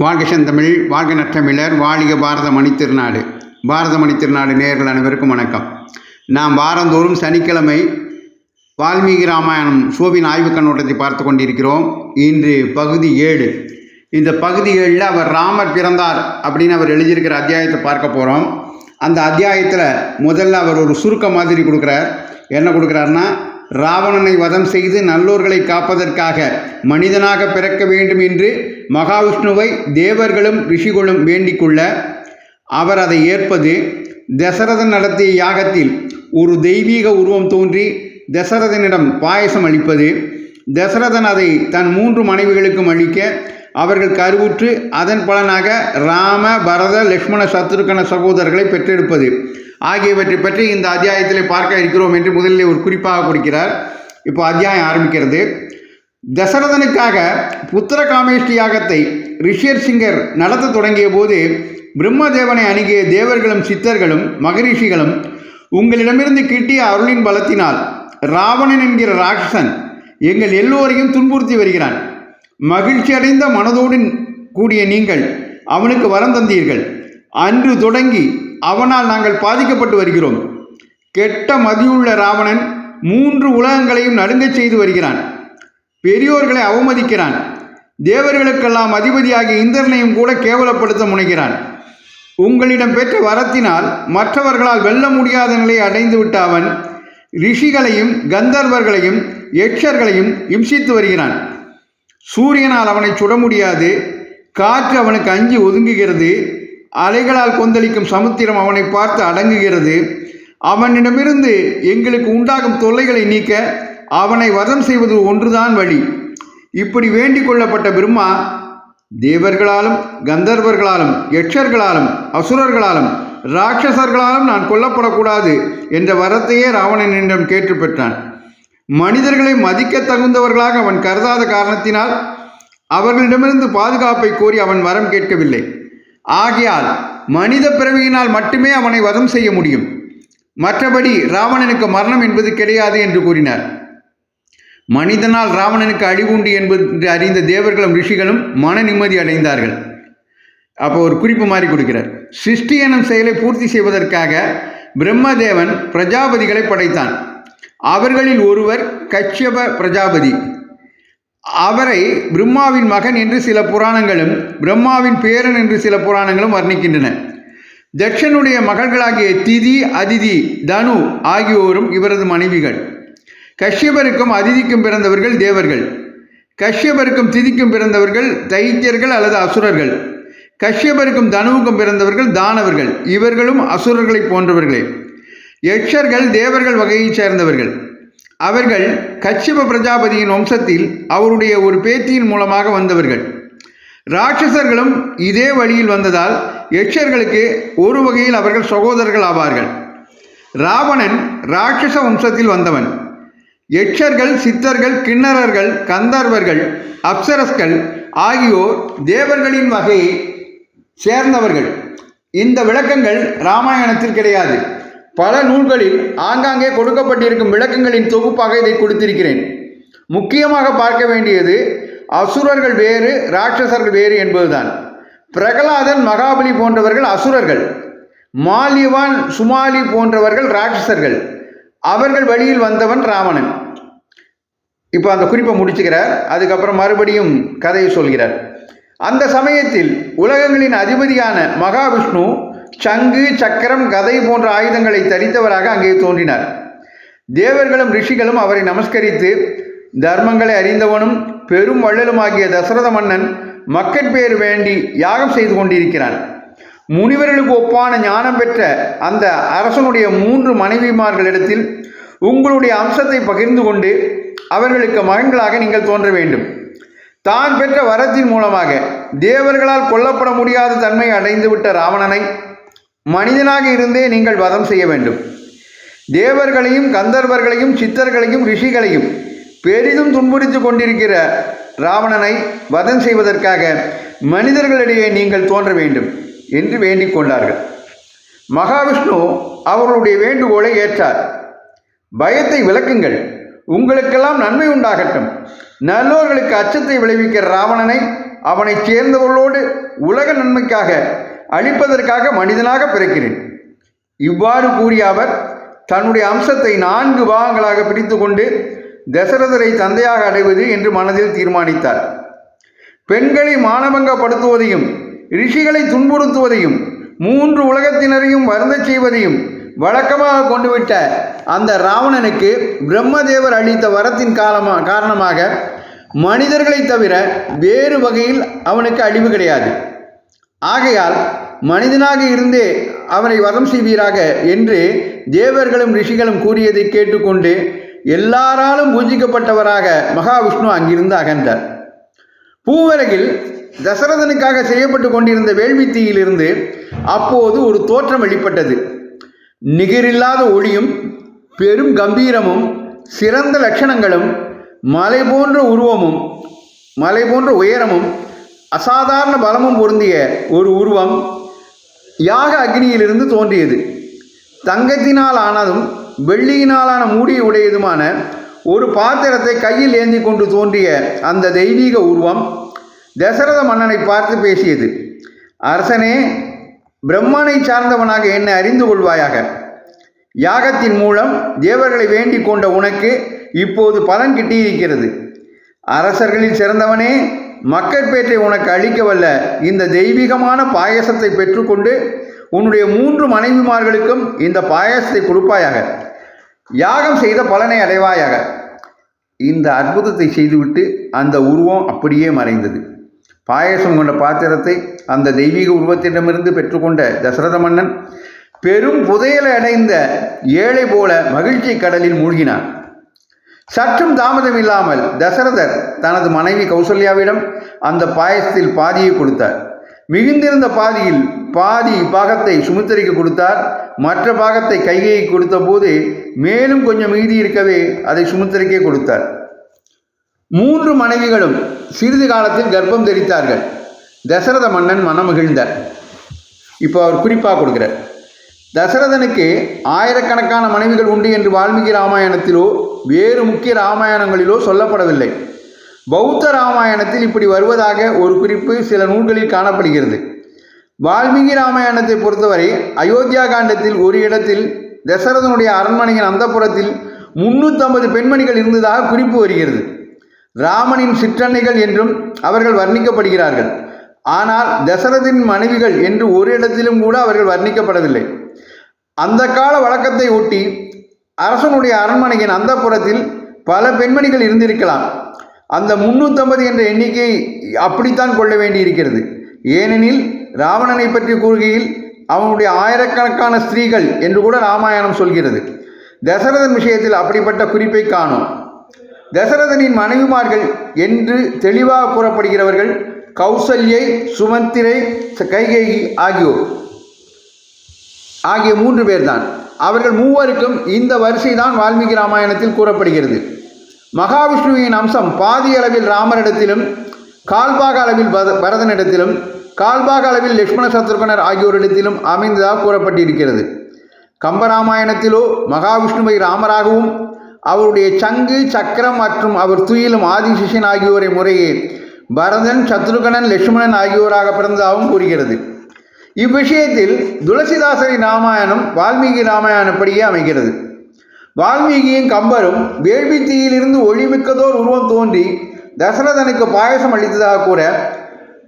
வாழ்க செந்தமிழ், வாழ்க நற்றமிழர், வாழிக பாரத மணித்திருநாடு. பாரத மணித்திருநாடு நேயர்கள் அனைவருக்கும் வணக்கம். நாம் வாரந்தோறும் சனிக்கிழமை வால்மீகி ராமாயணம் ஷோவின் ஆய்வு கண்ணோட்டத்தை பார்த்து கொண்டிருக்கிறோம். இன்று பகுதி 7. இந்த பகுதி 7 அவர் ராமர் பிறந்தார் அப்படின்னு அவர் எழுதியிருக்கிற அத்தியாயத்தை பார்க்க போகிறோம். அந்த அத்தியாயத்தில் முதல்ல அவர் ஒரு சுருக்க மாதிரி கொடுக்குறார். என்ன கொடுக்குறாருன்னா, ராவணனை வதம் செய்து நல்லோர்களை காப்பதற்காக மனிதனாக பிறக்க வேண்டும் என்று மகாவிஷ்ணுவை தேவர்களும் ரிஷிகளும் வேண்டிக்கொள்ள அவர் அதை ஏற்பது, தசரதன் நடத்திய யாகத்தில் ஒரு தெய்வீக உருவம் தோன்றி தசரதனிடம் பாயசம் அளிப்பது, தசரதன் அதை தன் 3 மனைவிகளுக்கும் அளிக்க அவர்கள் கருவுற்று அதன் பலனாக ராம, பரத, லக்ஷ்மண, சத்ருகன சகோதரர்களை பெற்றெடுப்பது ஆகியவற்றை பற்றி இந்த அத்தியாயத்தில் பார்க்க இருக்கிறோம் என்று முதலில் ஒரு குறிப்பாக கொடுக்கிறார். இப்போ அத்தியாயம் ஆரம்பிக்கிறது. தசரதனுக்காக புத்திர காமேஷ்டி யாகத்தை ரிஷியர் சிங்கர் நடத்த தொடங்கிய போது பிரம்மதேவனை அணுகிய தேவர்களும் சித்தர்களும் மகரிஷிகளும், உங்களிடமிருந்து கிட்டிய அருளின் பலத்தினால் ராவணன் என்கிற ராட்சசன் எங்கள் எல்லோரையும் துன்புறுத்தி வருகிறான். மகிழ்ச்சி அடைந்த மனதோடு கூடிய நீங்கள் அவனுக்கு வரம் தந்தீர்கள். அன்று தொடங்கி அவனால் நாங்கள் பாதிக்கப்பட்டு வருகிறோம். கெட்ட மதியுள்ள ராவணன் 3 உலகங்களையும் நடுங்கச் செய்து வருகிறான். பெரியோர்களை அவமதிக்கிறான். தேவர்களுக்கெல்லாம் அதிபதியாகிய இந்திரனையும் கூட கேவலப்படுத்த முனைகிறான். உங்களிடம் பெற்ற வரத்தினால் மற்றவர்களால் வெல்ல முடியாத நிலையை அடைந்துவிட்ட அவன் ரிஷிகளையும் கந்தர்வர்களையும் யட்சர்களையும் இம்சித்து வருகிறான். சூரியனால் அவனை சுட முடியாது. காற்று அவனுக்கு அஞ்சி ஒதுங்குகிறது. அலைகளால் கொந்தளிக்கும் சமுத்திரம் அவனை பார்த்து அடங்குகிறது. அவனிடமிருந்து எங்களுக்கு உண்டாகும் தொல்லைகளை நீக்க அவனை வதம் செய்வது ஒன்றுதான் வழி. இப்படி வேண்டிக் கொள்ளப்பட்ட பிரம்மா தேவர்களாலும் கந்தர்வர்களாலும் யட்சர்களாலும் அசுரர்களாலும் ராட்சசர்களாலும் நான் கொல்லப்படக்கூடாது என்ற வரத்தையே ராவணனிடம் கேட்டு பெற்றான். மனிதர்களை மதிக்க தகுந்தவர்களாக அவன் கருதாத காரணத்தினால் அவர்களிடமிருந்து பாதுகாப்பை கோரி அவன் வரம் கேட்கவில்லை. ஆகையால் மனித பிறவியினால் மட்டுமே அவனை வதம் செய்ய முடியும். மற்றபடி ராவணனுக்கு மரணம் என்பது கிடையாது என்று கூறினார். மனிதனால் ராவணனுக்கு அழிவுண்டு என்பது அறிந்த தேவர்களும் ரிஷிகளும் மன நிம்மதி அடைந்தார்கள். அப்போ ஒரு குறிப்பு மாதிரி கொடுக்கிறார். சிருஷ்டி எனும் செயலை பூர்த்தி செய்வதற்காக பிரம்மதேவன் பிரஜாபதிகளை படைத்தான். அவர்களில் ஒருவர் கஷ்யப பிரஜாபதி. அவரை பிரம்மாவின் மகன் என்று சில புராணங்களும் பிரம்மாவின் பேரன் என்று சில புராணங்களும் வர்ணிக்கின்றன. தட்சனுடைய மகள்களாகிய திதி, அதிதி, தனு ஆகியோரும் இவரது மனைவிகள். கஷ்யபருக்கும் அதிதிக்கும் பிறந்தவர்கள் தேவர்கள். கஷ்யபருக்கும் திதிக்கும் பிறந்தவர்கள் தைத்தியர்கள் அல்லது அசுரர்கள். கஷ்யபருக்கும் தனுவுக்கும் பிறந்தவர்கள் தானவர்கள். இவர்களும் அசுரர்களை போன்றவர்களே. யட்சர்கள் தேவர்கள் வகையைச் சேர்ந்தவர்கள். அவர்கள் கஷ்யப பிரஜாபதியின் வம்சத்தில் அவருடைய ஒரு பேத்தியின் மூலமாக வந்தவர்கள். ராட்சசர்களும் இதே வழியில் வந்ததால் யட்சர்களுக்கு ஒரு வகையில் அவர்கள் சகோதரர்கள் ஆவார்கள். ராவணன் ராட்சச வம்சத்தில் வந்தவன். யட்சர்கள், சித்தர்கள், கிண்ணறர்கள், கந்தர்வர்கள், அப்சரஸ்கள் ஆகியோர் தேவர்களின் வகையை சேர்ந்தவர்கள். இந்த விளக்கங்கள் இராமாயணத்தில் கிடையாது. பல நூல்களில் ஆங்காங்கே கொடுக்கப்பட்டிருக்கும் விளக்கங்களின் தொகுப்பாக இதை கொடுத்திருக்கிறேன். முக்கியமாக பார்க்க வேண்டியது அசுரர்கள் வேறு, ராட்சசர்கள் வேறு என்பதுதான். பிரகலாதன், மகாபலி போன்றவர்கள் அசுரர்கள். மால்யவான், சுமாலி போன்றவர்கள் ராட்சசர்கள். அவர்கள் வழியில் வந்தவன் ராவணன். இப்போ அந்த குறிப்பை முடிச்சுக்கிறார். அதுக்கப்புறம் மறுபடியும் கதையை சொல்கிறார். அந்த சமயத்தில் உலகங்களின் அதிபதியான மகாவிஷ்ணு சங்கு, சக்கரம், கதை போன்ற ஆயுதங்களை தரித்தவராக அங்கே தோன்றினார். தேவர்களும் ரிஷிகளும் அவரை நமஸ்கரித்து, தர்மங்களை அறிந்தவனும் பெரும் வள்ளலுமாகிய தசரத மன்னன் மக்கட்பேறு வேண்டி யாகம் செய்து கொண்டிருக்கிறான். முனிவர்களுக்கு ஒப்பான ஞானம் பெற்ற அந்த அரசனுடைய 3 மனைவிமார்களிடத்தில் உங்களுடைய அம்சத்தை பகிர்ந்து கொண்டு அவர்களுக்கு மகன்களாக நீங்கள் தோன்ற வேண்டும். தான் பெற்ற வரத்தின் மூலமாக தேவர்களால் கொல்லப்பட முடியாத தன்மை அடைந்துவிட்ட ராவணனை மனிதனாக இருந்தே நீங்கள் வதம் செய்ய வேண்டும். தேவர்களையும் கந்தர்வர்களையும் சித்தர்களையும் ரிஷிகளையும் பெரிதும் துன்புறுத்தி கொண்டிருக்கிற ராவணனை வதம் செய்வதற்காக மனிதர்களிடையே நீங்கள் தோன்ற வேண்டும் என்று வேண்டிக் கொண்டார்கள். மகாவிஷ்ணு அவர்களுடைய வேண்டுகோளை ஏற்றார். பயத்தை விலக்குங்கள், உங்களுக்கெல்லாம் நன்மை உண்டாகட்டும். நல்லோர்களுக்கு அச்சத்தை விளைவிக்கிற ராவணனை அவனைச் சேர்ந்தவர்களோடு உலக நன்மைக்காக அழிப்பதற்காக மனிதனாக பிறக்கிறேன். இவ்வாறு கூறிய அவர் தன்னுடைய அம்சத்தை 4 பாகங்களாக பிரித்து கொண்டு தசரதரை தந்தையாக அடைவது என்று மனதில் தீர்மானித்தார். பெண்களை மானபங்கப்படுத்துவதையும் ரிஷிகளை துன்புறுத்துவதையும் 3 உலகத்தினரையும் வருந்தச் செய்வதையும் வழக்கமாக கொண்டுவிட்ட அந்த ராவணனுக்கு பிரம்மதேவர் அளித்த வரத்தின் காரணமாக மனிதர்களை தவிர வேறு வகையில் அவனுக்கு அழிவு கிடையாது. ஆகையால் மனிதனாக இருந்தே அவனை வதம் செய்வீராக என்று தேவர்களும் ரிஷிகளும் கூறியதை கேட்டுக்கொண்டு எல்லாராலும் பூஜிக்கப்பட்டவராக மகாவிஷ்ணு அங்கிருந்து அகன்றார். பூவரகில் தசரதனுக்காக செய்யப்பட்டு கொண்டிருந்த வேள்வித்தீயிலிருந்து அப்போது ஒரு தோற்றம் வெளிப்பட்டது. நிகரில்லாத ஒளியும் பெரும் கம்பீரமும் சிறந்த லட்சணங்களும் மலை போன்ற உருவமும் மலை போன்ற உயரமும் அசாதாரண பலமும் பொருந்திய ஒரு உருவம் யாக அக்னியிலிருந்து தோன்றியது. தங்கத்தினால் ஆனதும் வெள்ளியினாலான மூடியை உடையதுமான ஒரு பாத்திரத்தை கையில் ஏந்தி கொண்டு தோன்றிய அந்த தெய்வீக உருவம் தசரத மன்னனை பார்த்து பேசியது. அரசனே, பிரம்மனை சார்ந்தவனாக என்னை அறிந்து கொள்வாயாக. யாகத்தின் மூலம் தேவர்களை வேண்டிக் கொண்ட உனக்கு இப்போது பலன் கிட்டியிருக்கிறது. அரசர்களில் சிறந்தவனே, மக்கட்பேற்றை உனக்கு அளிக்கவல்ல இந்த தெய்வீகமான பாயசத்தை பெற்றுக்கொண்டு உன்னுடைய 3 மனைவிமார்களுக்கும் இந்த பாயசத்தை கொடுப்பாயாக. யாகம் செய்த பலனை அடைவாயாக. இந்த அற்புதத்தை செய்துவிட்டு அந்த உருவம் அப்படியே மறைந்தது. பாயசம் கொண்ட பாத்திரத்தை அந்த தெய்வீக உருவத்திடமிருந்து பெற்றுக்கொண்ட தசரத மன்னன் பெரும் புதையலை அடைந்த ஏழை போல மகிழ்ச்சி கடலில் மூழ்கினார். சற்றும் தாமதம் இல்லாமல் தசரதர் தனது மனைவி கௌசல்யாவிடம் அந்த பாயசத்தில் பாதியை கொடுத்தார். மிகுந்திருந்த பாதியில் பாதி பாகத்தை சுமித்திரைக்கு கொடுத்தார். மற்ற பாகத்தை கைகையை கொடுத்த போது மேலும் கொஞ்சம் மீதி இருக்கவே அதை சுமித்திரைக்கே கொடுத்தார். 3 மனைவிகளும் சிறிது காலத்தில் கர்ப்பம் தரித்தார்கள். தசரத மன்னன் மனமகிழ்ந்தார். இப்போ அவர் குறிப்பாக கொடுக்கிறார். தசரதனுக்கு ஆயிரக்கணக்கான மனைவிகள் உண்டு என்று வால்மீகி ராமாயணத்திலோ வேறு முக்கிய ராமாயணங்களிலோ சொல்லப்படவில்லை. பௌத்த ராமாயணத்தில் இப்படி வருவதாக ஒரு குறிப்பு சில நூல்களில் காணப்படுகிறது. வால்மீகி ராமாயணத்தை பொறுத்தவரை அயோத்தியா காண்டத்தில் ஒரு இடத்தில் தசரதனுடைய அரண்மனையின் அந்தப்புறத்தில் 350 பெண்மணிகள் இருந்ததாக குறிப்பு வருகிறது. ராமனின் சிற்றன்னைகள் என்றும் அவர்கள் வர்ணிக்கப்படுகிறார்கள். ஆனால் தசரதின் மனைவிகள் என்று ஒரு இடத்திலும் கூட அவர்கள் வர்ணிக்கப்படவில்லை. அந்த கால வழக்கத்தை ஒட்டி அரசனுடைய அரண்மனையின் அந்தப்புறத்தில் பல பெண்மணிகள் இருந்திருக்கலாம். அந்த 350 என்ற எண்ணிக்கை அப்படித்தான் கொள்ள வேண்டியிருக்கிறது. ஏனெனில் ராவணனை பற்றி கூறுகையில் அவனுடைய ஆயிரக்கணக்கான ஸ்திரீகள் என்று கூட ராமாயணம் சொல்கிறது. தசரதன் விஷயத்தில் அப்படிப்பட்ட குறிப்பை காணோம். தசரதனின் மனைவிமார்கள் என்று தெளிவாக கூறப்படுகிறவர்கள் கௌசல்யை, சுமந்திரை, கைகேயி ஆகிய 3 பேர்தான். அவர்கள் மூவருக்கும் இந்த வரிசை தான் வால்மீகி ராமாயணத்தில் கூறப்படுகிறது. மகாவிஷ்ணுவின் அம்சம் பாதி அளவில் ராமரிடத்திலும், கால்பாக அளவில் பரதனிடத்திலும், கால்பாக அளவில் லட்சுமண சத்ருகனர் ஆகியோரிடத்திலும் அமைந்ததாக கூறப்பட்டிருக்கிறது. கம்பராமாயணத்திலோ மகாவிஷ்ணுவை ராமராகவும் அவருடைய சங்கு, சக்கரம் மற்றும் அவர் துயிலும் ஆதிசிஷன் ஆகியோரை முறையே பரதன், சத்ருகனன், லட்சுமணன் ஆகியோராக பிறந்ததாகவும் கூறுகிறது. இவ்விஷயத்தில் துளசிதாசரின் ராமாயணம் வால்மீகி ராமாயணப்படியே அமைகிறது. வால்மீகியும் கம்பரும் வேள்வித்தீயிலிருந்து ஒளிமிக்கதோர் உருவம் தோன்றி தசரதனுக்கு பாயசம் அளித்ததாக கூற,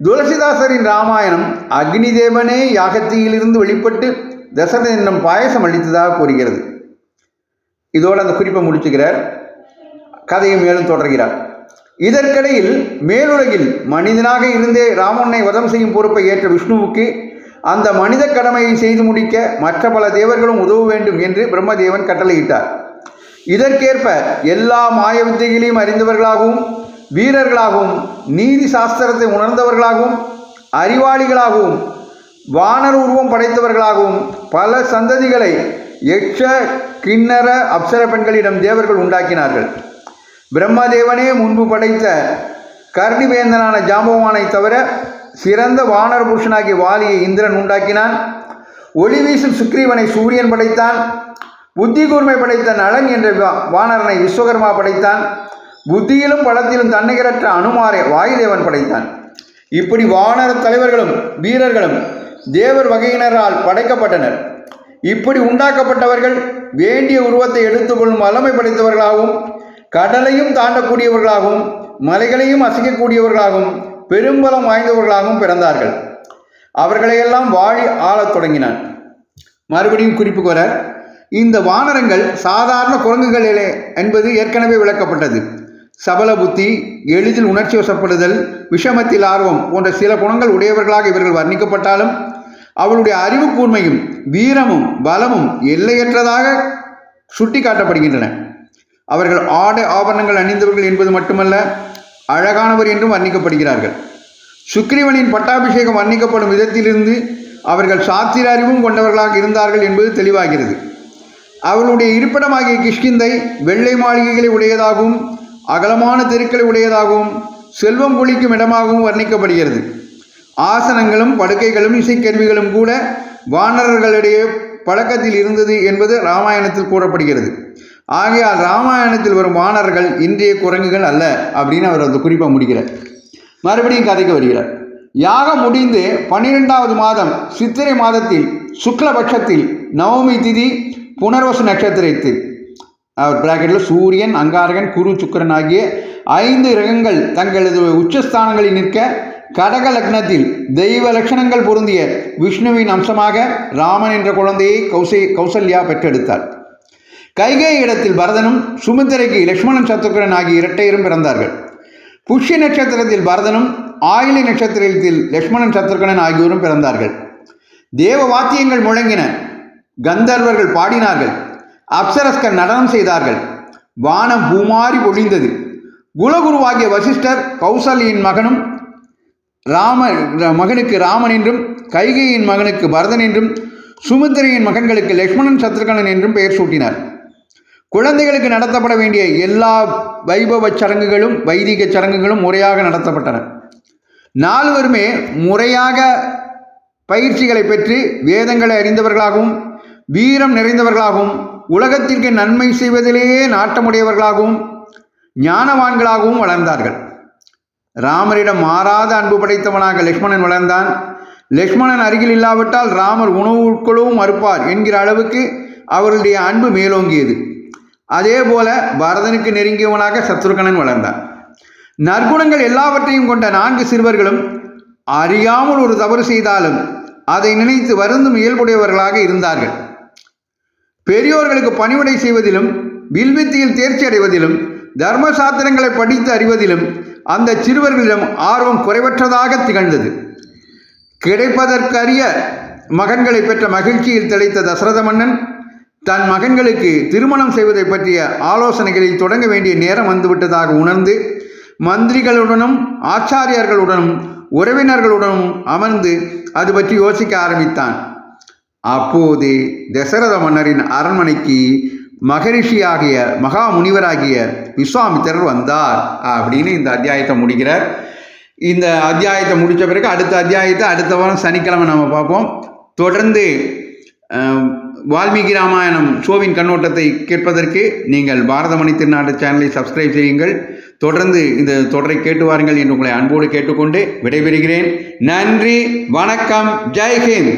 துளசிதாசரின் ராமாயணம் அக்னி தேவனே யாகத்தீயிலிருந்து வெளிப்பட்டு தசரதனிடம் பாயசம் அளித்ததாக கூறுகிறது. இதோடு அந்த குறிப்பை முடிச்சுக்கிறார். கதையை மேலும் தொடர்கிறார். இதற்கிடையில் மேலுலகில் மனிதனாக இருந்தே ராவணனை வதம் செய்யும் பொறுப்பை ஏற்ற விஷ்ணுவுக்கு அந்த மனித கடமையை செய்து முடிக்க மற்ற பல தேவர்களும் உதவ வேண்டும் என்று பிரம்மதேவன் கட்டளையிட்டார். இதற்கேற்ப எல்லா மாய வித்தைகளையும் அறிந்தவர்களாகவும், வீரர்களாகவும், நீதி சாஸ்திரத்தை உணர்ந்தவர்களாகவும், அறிவாளிகளாகவும், வானர உருவம் படைத்தவர்களாகவும் பல சந்ததிகளை யக்ஷ, கிண்ணற, அப்சர பெண்களிடம் தேவர்கள் உண்டாக்கினார்கள். பிரம்மதேவனே முன்பு படைத்த கர்ணிவேந்தனான ஜாம்பவானை தவிர சிறந்த வானர புருஷனாகிய வாலியை இந்திரன் உண்டாக்கினான். ஒளி வீசும் சுக்ரீவனை சூரியன் படைத்தான். புத்தி கூர்மை படைத்த நளன் என்ற வானரனை விஸ்வகர்மா படைத்தான். புத்தியிலும் பலத்திலும் தன்னிகரற்ற அனுமாரை வாயுதேவன் படைத்தான். இப்படி வானர தலைவர்களும் வீரர்களும் தேவர் வகையினரால் படைக்கப்பட்டனர். இப்படி உண்டாக்கப்பட்டவர்கள் வேண்டிய உருவத்தை எடுத்துக்கொள்ளும் வல்லமை படைத்தவர்களாகவும் கடலையும் தாண்டக்கூடியவர்களாகவும் மலைகளையும் அசைக்கக்கூடியவர்களாகவும் பெரும்பலம் வாய்ந்தவர்களாகவும் பிறந்தார்கள். அவர்களையெல்லாம் வாழி ஆளத் தொடங்கினான். மறுபடியும் குறிப்புக்கு வர, இந்த வானரங்கள் சாதாரண குரங்குகள் என்பது ஏற்கனவே விளக்கப்பட்டது. சபல புத்தி, எளிதில் உணர்ச்சி வசப்படுதல், விஷமத்தில் ஆர்வம் போன்ற சில குணங்கள் உடையவர்களாக இவர்கள் வர்ணிக்கப்பட்டாலும் அவளுடைய அறிவு கூர்மையும் வீரமும் பலமும் எல்லையற்றதாக சுட்டி காட்டப்படுகின்றன. அவர்கள் ஆடை ஆபரணங்கள் அணிந்தவர்கள் என்பது மட்டுமல்ல, அழகானவர் என்றும் வர்ணிக்கப்படுகிறார்கள். சுக்கிரீவனின் பட்டாபிஷேகம் வர்ணிக்கப்படும் விதத்திலிருந்து அவர்கள் சாத்திர அறிவும் கொண்டவர்களாக இருந்தார்கள் என்பது தெளிவாகிறது. அவர்களுடைய இருப்பிடமாகிய கிஷ்கிந்தை வெள்ளை மாளிகைகளை உடையதாகவும் அகலமான தெருக்களை உடையதாகவும் செல்வம் கொளிக்கும் இடமாகவும் வர்ணிக்கப்படுகிறது. ஆசனங்களும் படுக்கைகளும் இசைக்கருவிகளும் கூட வானரர்களிடையே பழக்கத்தில் இருந்தது என்பது இராமாயணத்தில் கூறப்படுகிறது. ஆகையால் இராமாயணத்தில் வரும் வானரர்கள் இன்றைய குரங்குகள் அல்ல அப்படின்னு அவர் அந்த குறிப்பை முடிக்கிறார். மறுபடியும் கதைக்கு வருகிறார். யாகம் முடிந்து 12வது மாதம் சித்திரை மாதத்தில் சுக்லபட்சத்தில் நவமி திதி புனர்வசு நட்சத்திரத்தில் அவர் பிராக்கெட்டில் சூரியன், அங்காரகன், குரு, சுக்கிரன் ஆகிய 5 கிரகங்கள் தங்களது உச்சஸ்தானங்களில் நிற்க கடக லக்னத்தில் தெய்வ லட்சணங்கள் பொருந்திய விஷ்ணுவின் அம்சமாக ராமன் என்ற குழந்தையை கௌசல்யா பெற்றெடுத்தார். கைகேயி இடத்தில் பரதனும் சுமித்திரைக்கு லட்சுமணன் சத்ருகன் ஆகிய இரட்டையரும் பிறந்தார்கள். புஷ்ய நட்சத்திரத்தில் பரதனும் ஆயிலை நட்சத்திரத்தில் லட்சுமணன் சத்ருகன் ஆகியோரும் பிறந்தார்கள். தேவ வாத்தியங்கள் முழங்கின, கந்தர்வர்கள் பாடினார்கள், அப்சரஸ்கர் நடனம் செய்தார்கள், வானம் பூமாரி பொழிந்தது. குலகுருவாகிய வசிஷ்டர் கௌசல்யின் மகனும் மகனுக்கு ராமன் என்றும் கைகேயின் மகனுக்கு பரதன் என்றும் சுமித்திரையின் மகன்களுக்கு லட்சுமணன் சத்ருகன் என்றும் பெயர் சூட்டினார். குழந்தைகளுக்கு நடத்தப்பட வேண்டிய எல்லா வைபவ சடங்குகளும் வைதிக சடங்குகளும் முறையாக நடத்தப்பட்டன. 4 முறையாக பயிற்சிகளை பெற்று வேதங்களை அறிந்தவர்களாகவும் வீரம் நிறைந்தவர்களாகவும் உலகத்திற்கு நன்மை செய்வதிலேயே நாட்டமுடையவர்களாகவும் ஞானவான்களாகவும் வளர்ந்தார்கள். ராமரிடம் மாறாத அன்பு படைத்தவனாக லட்சுமணன் வளர்ந்தான். லட்சுமணன் அருகில் இல்லாவிட்டால் ராமர் உணவு உட்கொள்ளவும் மறுப்பார் என்கிற அளவுக்கு அவருடைய அன்பு மேலோங்கியது. அதே போல பரதனுக்கு நெருங்கியவனாக சத்ருகனன் வளர்ந்தான். நற்குணங்கள் எல்லாவற்றையும் கொண்ட 4 சிறுவர்களும் அறியாமல் ஒரு தவறு செய்தாலும் அதை நினைத்து வருந்தும் இயல்புடையவர்களாக இருந்தார்கள். பெரியோர்களுக்கு பணிவிடை செய்வதிலும் வில்வித்தையில் தேர்ச்சி அடைவதிலும் தர்ம சாத்திரங்களை படித்து அறிவதிலும் அந்த சிறுவர்களிடம் ஆர்வம் குறைவற்றதாக திகழ்ந்தது. கிடைப்பதற்கரிய மகன்களை பெற்ற மகிழ்ச்சியில் திளைத்த தசரத மன்னன் தன் மகன்களுக்கு திருமணம் செய்வதை பற்றிய ஆலோசனைகளில் தொடங்க வேண்டிய நேரம் வந்துவிட்டதாக உணர்ந்து மந்திரிகளுடனும் ஆச்சாரியர்களுடனும் உறவினர்களுடனும் அமர்ந்து அது பற்றி யோசிக்க ஆரம்பித்தான். அப்போது தசரத மன்னரின் அரண்மனைக்கு மகரிஷியாகிய மகா முனிவராகிய விஸ்வாமித்திரர் வந்தார் அப்படின்னு இந்த அத்தியாயத்தை முடிக்கிறார். இந்த அத்தியாயத்தை முடித்த பிறகு அடுத்த அத்தியாயத்தை அடுத்த வாரம் சனிக்கிழமை நம்ம பார்ப்போம். தொடர்ந்து வால்மீகி ராமாயணம் ஷோவின் கண்ணோட்டத்தை கேட்பதற்கு நீங்கள் பாரதமணி திருநாடு சேனலை சப்ஸ்கிரைப் செய்யுங்கள். தொடர்ந்து இந்த தொடரை கேட்டு வாருங்கள் என்று உங்களை அன்போடு கேட்டுக்கொண்டு விடைபெறுகிறேன். நன்றி, வணக்கம், ஜெய் ஹிந்த்.